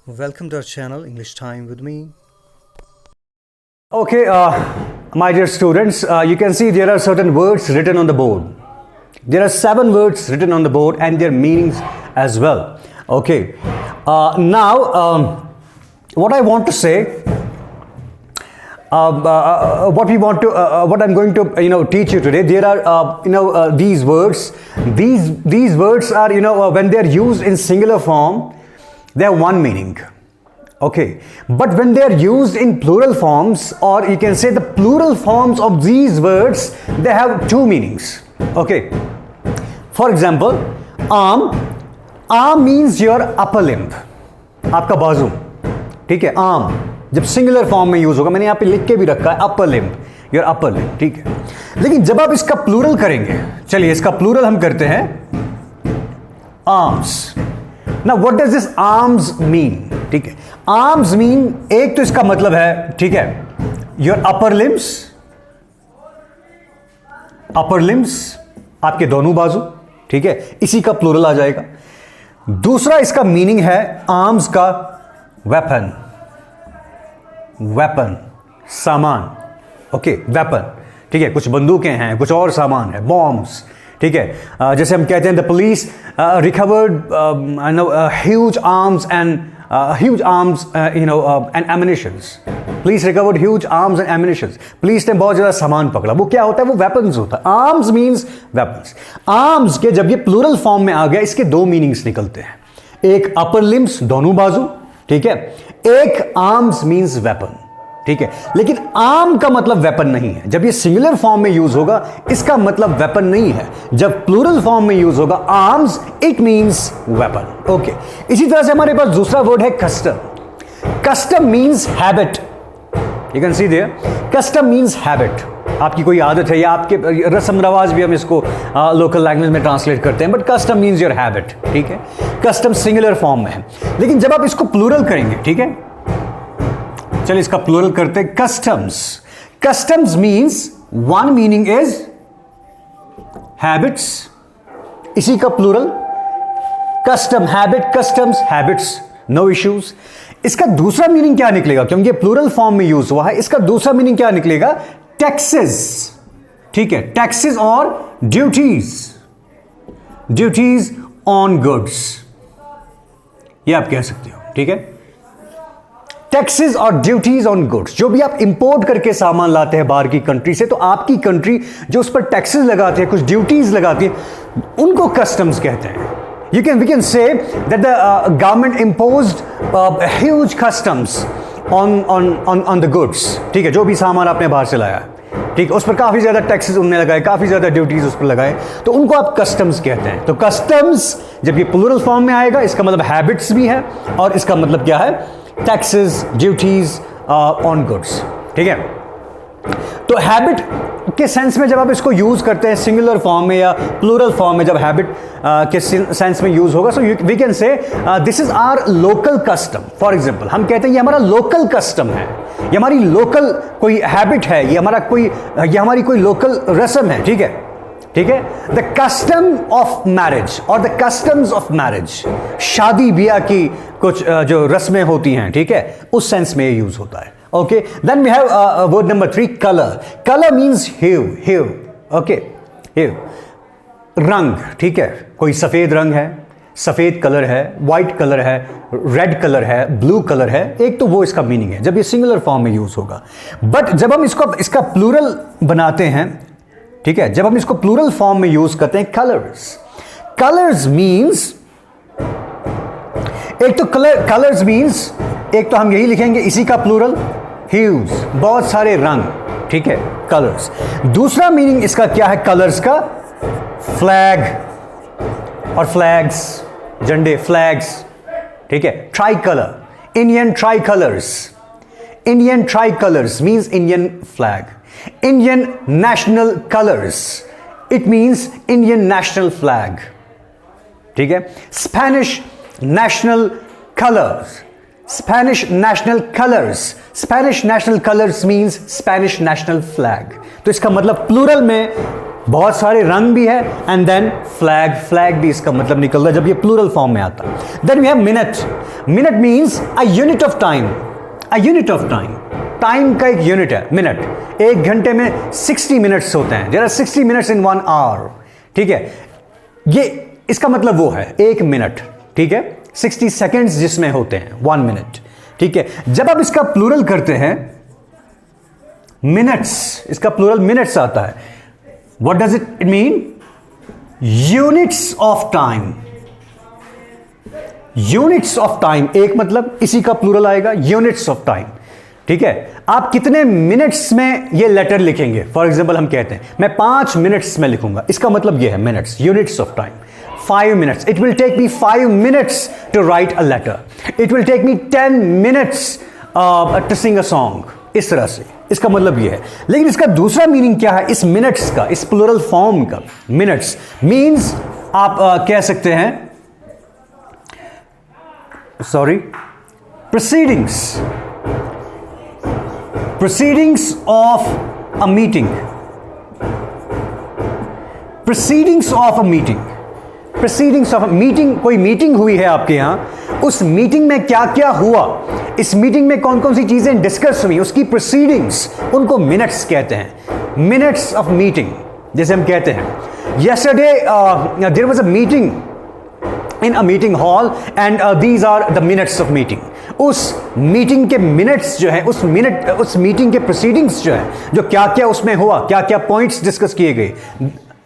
Welcome to our channel, English Time with me. Okay, my dear students, you can see there are certain words written on the board. There are 7 words written on the board and their meanings as well. Okay, now what I want to say, what I'm going to teach you today. There are these words. These words are when they are used in singular form, they have one meaning. Okay, but when they are used in plural forms, or you can say the plural forms of these words, they have 2 meanings. Okay, for example, arm means your upper limb, आपका बाजू. ठीक है, arm जब singular form में use होगा, मैंने यहाँ पे लिख के भी रखा है upper limb, your upper limb. ठीक है, लेकिन जब आप इसका प्लूरल करेंगे, चलिए इसका प्लूरल हम करते हैं arms. Now what does this arms mean? ठीक है, आर्म्स मीन, एक तो इसका मतलब है, ठीक है, योर अपर लिम्स, आपके दोनों बाजू. ठीक है, इसी का प्लूरल आ जाएगा. दूसरा इसका मीनिंग है आर्म्स का वेपन, सामान. Okay, weapon. ठीक है, कुछ बंदूकें हैं, कुछ और सामान है, बॉम्ब्स. ठीक है, जैसे हम कहते हैं the police recovered huge arms and and ammunitions. Police recovered huge arms and ammunitions. Police ने बहुत ज्यादा सामान पकड़ा. वो क्या होता है? वो वेपन्स होता है. Arms means weapons. आर्म्स के जब ये प्लूरल फॉर्म में आ गया, इसके 2 मीनिंग्स निकलते हैं. एक अपर लिम्स, दोनों बाजू. ठीक है, एक आर्म्स मीन्स वेपन. ठीक है, लेकिन आर्म का मतलब वेपन नहीं है. जब ये सिंगुलर फॉर्म में यूज होगा, इसका मतलब वेपन नहीं है. जब प्लूरल फॉर्म में यूज होगा arms, it means weapon. Okay, इसी तरह से हमारे पास दूसरा वर्ड है custom. Custom means habit. You can see there, custom means habit. आपकी कोई आदत है या आपके रस्म रवाज भी हम इसको लोकल लैंग्वेज में ट्रांसलेट करते हैं, but custom means your habit. ठीक है, कस्टम सिंगुलर फॉर्म में है, लेकिन जब आप इसको प्लूरल करेंगे, ठीक है, चलिए इसका प्लूरल करते हैं. Customs. Customs means one meaning is habits, इसी का plural custom, habit, customs, habits, no issues. इसका दूसरा मीनिंग क्या निकलेगा? क्योंकि ये प्लूरल फॉर्म में यूज हुआ है, इसका दूसरा मीनिंग क्या निकलेगा? टैक्सेस. ठीक है, टैक्सेस और ड्यूटीज ऑन गुड्स, ये आप कह सकते हो. ठीक है, टैक्सेस और ड्यूटीज ऑन गुड्स. जो भी आप इंपोर्ट करके सामान लाते हैं बाहर की कंट्री से, तो आपकी कंट्री जो उस पर टैक्सेस लगाती है, कुछ ड्यूटीज लगाती है, उनको कस्टम्स कहते हैं. We can say that the government imposed huge customs on the goods. ठीक है, जो भी सामान आपने बाहर से लाया है, ठीक है, उस पर काफी ज्यादा टैक्सेस उन्होंने लगाए, काफी ज्यादा ड्यूटीज उस पर लगाए, तो उनको आप कस्टम्स कहते हैं. तो कस्टम्स जब ये प्लूरल फॉर्म में आएगा, इसका मतलब हैबिट्स भी है, और इसका मतलब क्या है? Taxes, duties on goods. ठीक है, तो हैबिट के सेंस में जब आप इसको यूज करते हैं सिंगुलर फॉर्म में या प्लूरल फॉर्म में, जब हैबिट के सेंस में यूज होगा, so we can say this is our local custom. For example, हम कहते हैं ये हमारा लोकल कस्टम है, ये हमारी लोकल कोई हैबिट है, ये हमारी कोई लोकल रस्म है. ठीक है, ठीक है, द कस्टम ऑफ मैरिज और द कस्टम्स ऑफ मैरिज, शादी ब्याह की कुछ जो रस्में होती हैं, ठीक है, उस सेंस में यूज होता है. Okay, then we have word number 3, colour. Colour means hue. Okay, hue, रंग. ठीक है, कोई सफेद रंग है, सफेद कलर है, व्हाइट कलर है, रेड कलर है, ब्लू कलर है. एक तो वो इसका मीनिंग है जब ये सिंगुलर फॉर्म में यूज होगा. बट जब हम इसका प्लूरल बनाते हैं, ठीक है, जब हम इसको प्लूरल फॉर्म में यूज करते हैं, कलर्स मींस, एक तो कलर्स मींस, एक तो हम यही लिखेंगे इसी का प्लूरल ह्यूज, बहुत सारे रंग. ठीक है, कलर्स. दूसरा मीनिंग इसका क्या है कलर्स का? फ्लैग और फ्लैग्स, झंडे, फ्लैग्स. ठीक है, try colour, Indian try colours means Indian flag. Indian national colors, it means Indian national flag. ठीक है, Spanish national colors means Spanish national flag. तो इसका मतलब प्लूरल में बहुत सारे रंग भी है, एंड देन फ्लैग, फ्लैग भी इसका मतलब निकलता है जब ये प्लूरल फॉर्म में आता है। Then we have minute, minute means a unit of time, a unit of time, time का एक यूनिट है मिनट। एक घंटे में 60 मिनट्स होते हैं, there are 60 minutes in 1 hour, ठीक है। ये इसका मतलब वो है 1 मिनट, ठीक है। 60 सेकेंड्स जिसमें होते हैं 1 मिनट, ठीक है। जब आप इसका प्लूरल करते हैं मिनट्स, इसका प्लूरल मिनट्स आता है, what does it mean? Units of time, units of time, एक मतलब इसी का प्लूरल आएगा यूनिट्स ऑफ टाइम, ठीक है। आप कितने मिनट्स में ये लेटर लिखेंगे? फॉर एग्जाम्पल हम कहते हैं मैं 5 मिनट्स में लिखूंगा, इसका मतलब ये है minutes, units of time. 5 minutes, it will take me 5 minutes to write a letter, it will take me 10 minutes to sing a song, इस तरह से इसका मतलब ये है। लेकिन इसका दूसरा मीनिंग क्या है इस मिनट्स का, इस प्लूरल फॉर्म का? मिनट्स मीन्स आप कह सकते हैं, sorry, proceedings, proceedings of a meeting, proceedings of a meeting, proceedings of meeting. कोई मीटिंग हुई है आपके यहां, उस मीटिंग में क्या क्या हुआ, इस मीटिंग में कौन कौन सी चीजें डिस्कस हुई, उसकी प्रोसीडिंग्स, उनको मिनट्स कहते हैं। मिनट्स ऑफ मीटिंग, जैसे हम कहते हैं yesterday there was a meeting in a meeting hall and these are the minutes of meeting. उस मीटिंग के मिनट्स जो है, उस मीटिंग के प्रोसीडिंग्स जो है, जो क्या क्या उसमें हुआ, क्या क्या पॉइंट्स डिस्कस किए गए,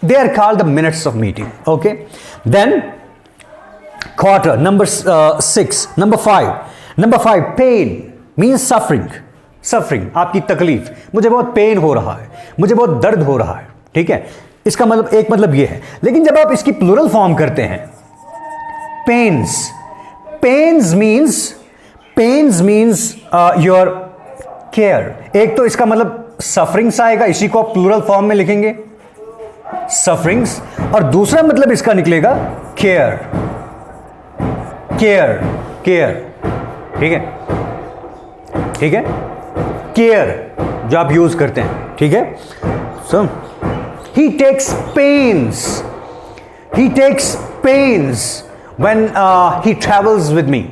they are called the minutes of meeting. Okay, then quarter, number 6, number 5, pain means suffering, आपकी तकलीफ, मुझे बहुत पेन हो रहा है, मुझे बहुत दर्द हो रहा है, ठीक है। इसका मतलब एक मतलब ये है। लेकिन जब आप इसकी प्लूरल फॉर्म करते हैं pains, pains means your care. एक तो इसका मतलब सफरिंग्स आएगा, इसी को आप प्लूरल फॉर्म में लिखेंगे सफरिंग्स, और दूसरा मतलब इसका निकलेगा केयर, केयर, केयर, ठीक है, ठीक है, केयर जो आप यूज करते हैं, ठीक है। So he takes pains when he travels with me.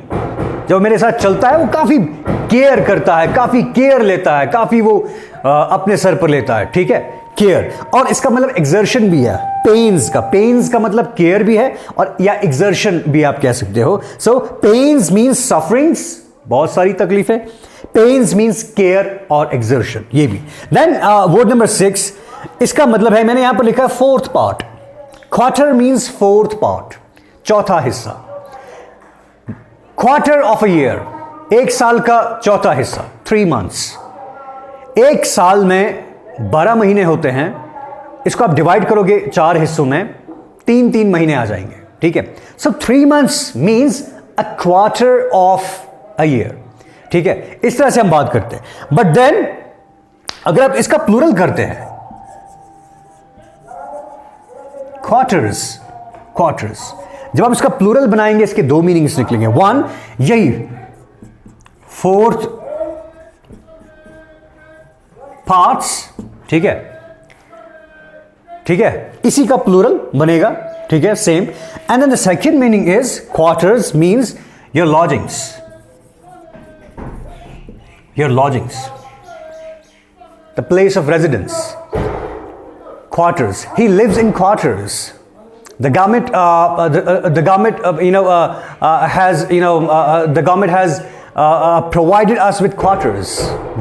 जब मेरे साथ चलता है वो काफी केयर करता है, काफी केयर लेता है, काफी वो अपने सर पर लेता है, ठीक है, केयर। और इसका मतलब एक्सर्शन भी है पेन्स का मतलब केयर भी है, और या एक्सर्शन भी आप कह सकते हो। सो पेन्स मीन्स सफरिंग्स, बहुत सारी तकलीफें, पेन्स मीन्स केयर और एक्सर्शन, ये भी। देन वर्ड नंबर 6, इसका मतलब है, मैंने यहां पर लिखा 4th part. Quarter means 4th part, चौथा हिस्सा। क्वार्टर ऑफ अ ईयर, एक साल का चौथा हिस्सा, 3 months। एक साल में 12 महीने होते हैं, इसको आप डिवाइड करोगे 4 हिस्सों में, 3 महीने आ जाएंगे, ठीक है। सो 3 months means a quarter of a year, ठीक है। इस तरह से हम बात करते हैं। बट देन अगर आप इसका प्लूरल करते हैं क्वार्टर्स, जब आप इसका प्लूरल बनाएंगे इसके 2 मीनिंग्स निकलेंगे। 1, यही 4th पार्ट्स, ठीक है, ठीक है, इसी का प्लूरल बनेगा, ठीक है, same. And then the second meaning is quarters means your lodgings, the place of residence, quarters. He lives in quarters. The government has provided us with quarters.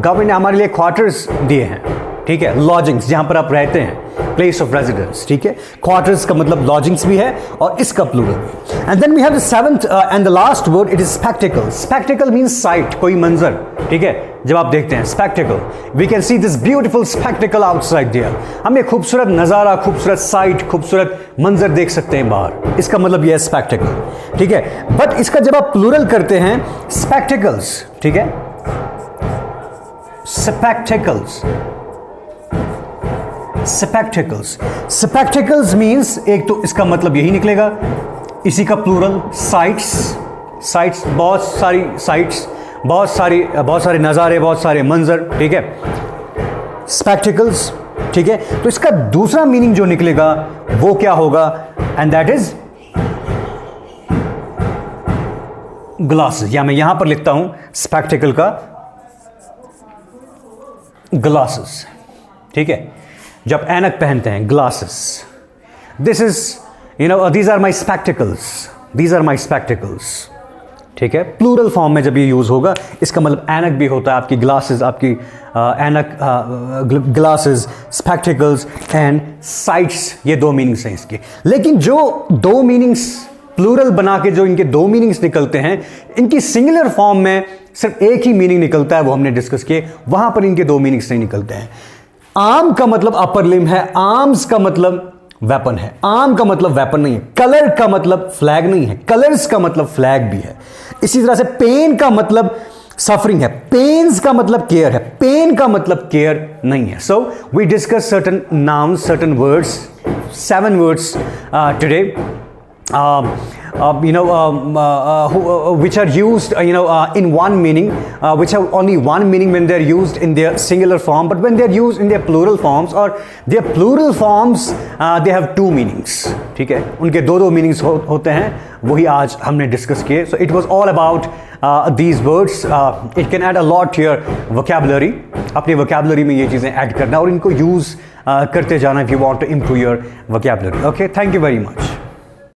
Government ने हमारे लिए quarters दिए हैं, ठीक है, lodgings जहां पर आप रहते हैं, place of residence, ठीक है। quarters का मतलब lodgings भी है और इसका plural भी। And then we have the 7th and the last word, it is spectacle. Spectacle means sight, कोई मंजर, ठीक है। जब आप देखते हैं spectacle, we can see this beautiful spectacle outside there. हम एक खूबसूरत नज़ारा, खूबसूरत साइट, खूबसूरत मंजर देख सकते हैं बाहर, इसका मतलब यह है spectacle, ठीक है। बट इसका जब आप प्लूरल करते हैं spectacles, ठीक है, spectacles means एक तो इसका मतलब यही निकलेगा, इसी का प्लूरल साइट्स, बहुत सारी साइट्स, बहुत सारे नज़ारे, बहुत सारे मंजर, ठीक है। स्पेक्टिकल्स, ठीक है, तो इसका दूसरा मीनिंग जो निकलेगा वो क्या होगा, एंड दैट इज ग्लासेस, या मैं यहां पर लिखता हूं स्पेक्टिकल का ग्लासेस, ठीक है, जब ऐनक पहनते हैं glasses, this is these are my spectacles, these are my spectacles, ठीक है, प्लूरल फॉर्म में जब ये यूज होगा, इसका मतलब ऐनक भी होता है, आपकी ग्लासेस, आपकी ऐनक, ग्लासेस, स्पेक्टिकल्स एंड साइट्स, ये दो मीनिंग्स हैं इसके। लेकिन जो दो मीनिंग्स प्लूरल बना के जो इनके दो मीनिंग्स निकलते हैं, इनकी सिंगुलर फॉर्म में सिर्फ एक ही मीनिंग निकलता है, वो हमने डिस्कस किए, वहां पर इनके दो मीनिंग्स नहीं निकलते हैं। आर्म का मतलब अपर लिम्ब है, आर्म्स का मतलब वेपन है, आर्म का मतलब वेपन नहीं है, कलर का मतलब फ्लैग नहीं है, कलर्स का मतलब फ्लैग भी है। इसी तरह से पेन का मतलब सफरिंग है, पेन्स का मतलब केयर है, पेन का मतलब केयर नहीं है। So we discuss certain nouns, certain words, 7 words today, which are used in one meaning, which have only one meaning when they are used in their singular form, but when they are used in their plural forms or their plural forms, they have two meanings, ठीक है, उनके दो meanings होते हैं, वही आज हमने discuss किए। So it was all about these words. It can add a lot to your vocabulary, अपनी vocabulary में ये चीज़ें ऐड करना और इनको यूज़ करते जाना if you want to improve your vocabulary. Okay, thank you very much.